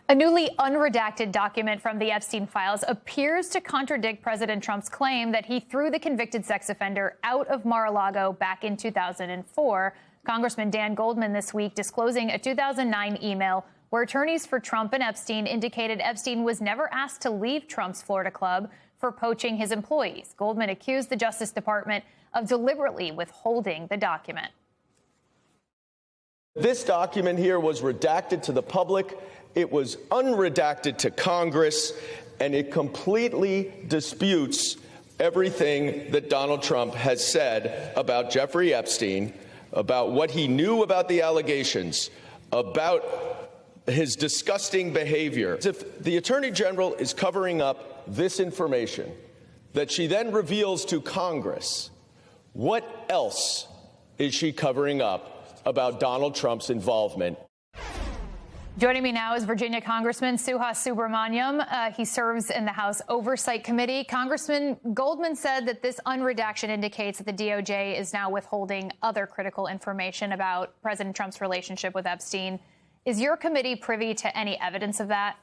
A newly unredacted document from the Epstein files appears to contradict President Trump's claim that he threw the convicted sex offender out of Mar-a-Lago back in 2004. Congressman Dan Goldman this week disclosing a 2009 email where attorneys for Trump and Epstein indicated Epstein was never asked to leave Trump's Florida club for poaching his employees. Goldman accused the Justice Department of deliberately withholding the document. This document here was redacted to the public. It was unredacted to Congress, and it completely disputes everything that Donald Trump has said about Jeffrey Epstein, about what he knew about the allegations, about his disgusting behavior. If the Attorney General is covering up this information that she then reveals to Congress, what else is she covering up about Donald Trump's involvement? Joining me now is Virginia Congressman Suhas Subramaniam. He serves in the House Oversight Committee. Congressman, Goldman said that this unredaction indicates that the DOJ is now withholding other critical information about President Trump's relationship with Epstein. Is your committee privy to any evidence of that?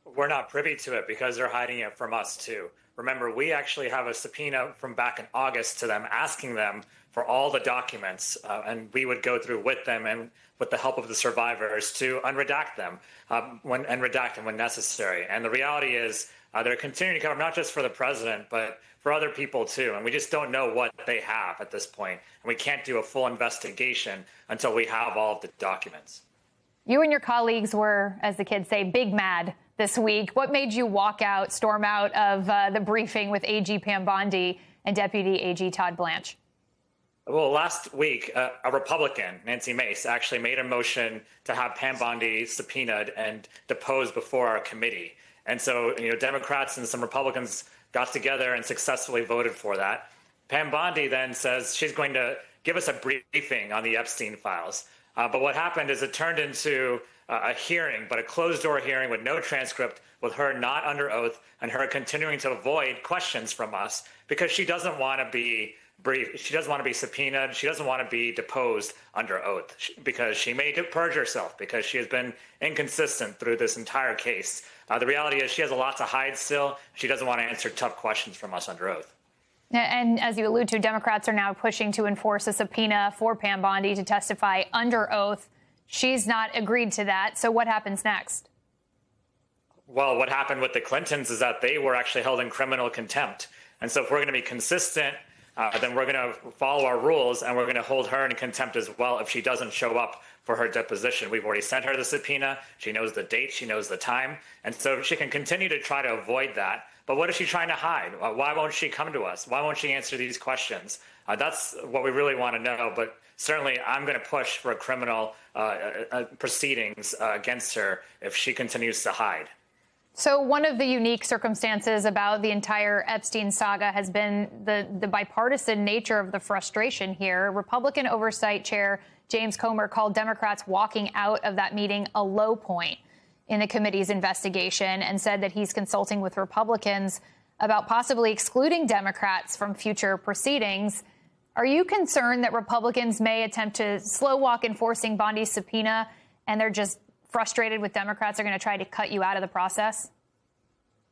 We're not privy to it because they're hiding it from us, too. Remember, we actually have a subpoena from back in August to them asking them for all the documents, and we would go through with them and with the help of the survivors to unredact them and redact them when necessary. And the reality is they're continuing to cover not just for the president, but for other people, too. And we just don't know what they have at this point. And we can't do a full investigation until we have all of the documents. You and your colleagues were, as the kids say, big mad this week. What made you storm out of the briefing with AG Pam Bondi and Deputy AG Todd Blanche? Well, last week, a Republican, Nancy Mace, actually made a motion to have Pam Bondi subpoenaed and deposed before our committee. And so, Democrats and some Republicans got together and successfully voted for that. Pam Bondi then says she's going to give us a briefing on the Epstein files. But what happened is it turned into a hearing, but a closed-door hearing with no transcript, with her not under oath and her continuing to avoid questions from us because she doesn't want to be briefed. She doesn't want to be subpoenaed. She doesn't want to be deposed under oath because she may purge herself because she has been inconsistent through this entire case. The reality is she has a lot to hide still. She doesn't want to answer tough questions from us under oath. And as you allude to, Democrats are now pushing to enforce a subpoena for Pam Bondi to testify under oath. She's not agreed to that. So what happens next? Well, what happened with the Clintons is that they were actually held in criminal contempt. And so if we're going to be consistent, then we're going to follow our rules and we're going to hold her in contempt as well if she doesn't show up for her deposition. We've already sent her the subpoena. She knows the date. She knows the time. And so she can continue to try to avoid that. But what is she trying to hide? Why won't she come to us? Why won't she answer these questions? That's what we really want to know. But certainly I'm going to push for criminal proceedings against her if she continues to hide. So one of the unique circumstances about the entire Epstein saga has been the bipartisan nature of the frustration here. Republican Oversight Chair James Comer called Democrats walking out of that meeting a low point in the committee's investigation and said that he's consulting with Republicans about possibly excluding Democrats from future proceedings. Are you concerned that Republicans may attempt to slow walk enforcing Bondi's subpoena and they're just frustrated with Democrats are going to try to cut you out of the process?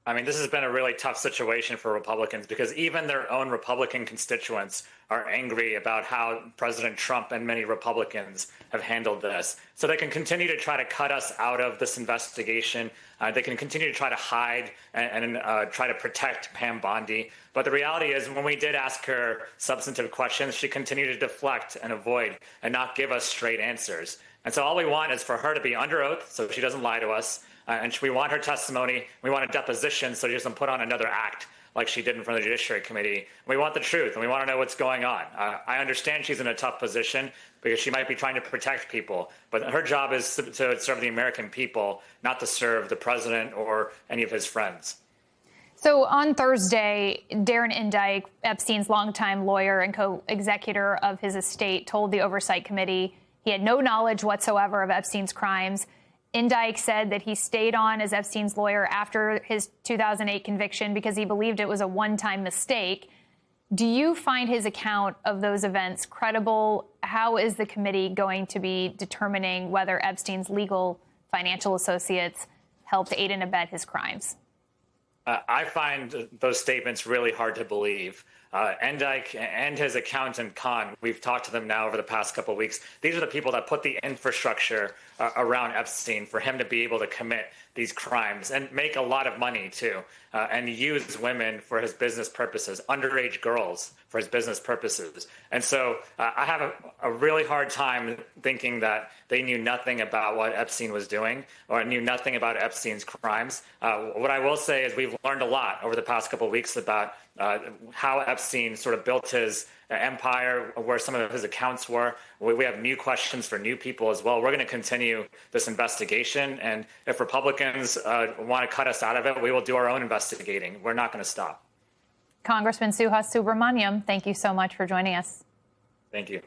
I mean, this has been a really tough situation for Republicans because even their own Republican constituents are angry about how President Trump and many Republicans have handled this. So they can continue to try to cut us out of this investigation. They can continue to try to hide and try to protect Pam Bondi. But the reality is when we did ask her substantive questions, she continued to deflect and avoid and not give us straight answers. And so all we want is for her to be under oath so she doesn't lie to us. And we want her testimony. We want a deposition so she doesn't put on another act like she did in front of the Judiciary Committee. We want the truth, and we want to know what's going on. I understand she's in a tough position because she might be trying to protect people, but her job is to serve the American people, not to serve the president or any of his friends. So on Thursday, Darren Indyke, Epstein's longtime lawyer and co-executor of his estate, told the Oversight Committee he had no knowledge whatsoever of Epstein's crimes. Indyke said that he stayed on as Epstein's lawyer after his 2008 conviction because he believed it was a one-time mistake. Do you find his account of those events credible? How is the committee going to be determining whether Epstein's legal financial associates helped aid and abet his crimes. I find those statements really hard to believe. Endyke and his accountant, Khan, we've talked to them now over the past couple of weeks. These are the people that put the infrastructure around Epstein for him to be able to commit these crimes and make a lot of money, too, and use women for his business purposes, underage girls for his business purposes. And so I have a really hard time thinking that they knew nothing about what Epstein was doing or knew nothing about Epstein's crimes. What I will say is we've learned a lot over the past couple of weeks about how Epstein sort of built his empire, where some of his accounts were. We have new questions for new people as well. We're going to continue this investigation. And if Republicans want to cut us out of it, we will do our own investigating. We're not going to stop. Congressman Suhas Subramaniam, thank you so much for joining us. Thank you.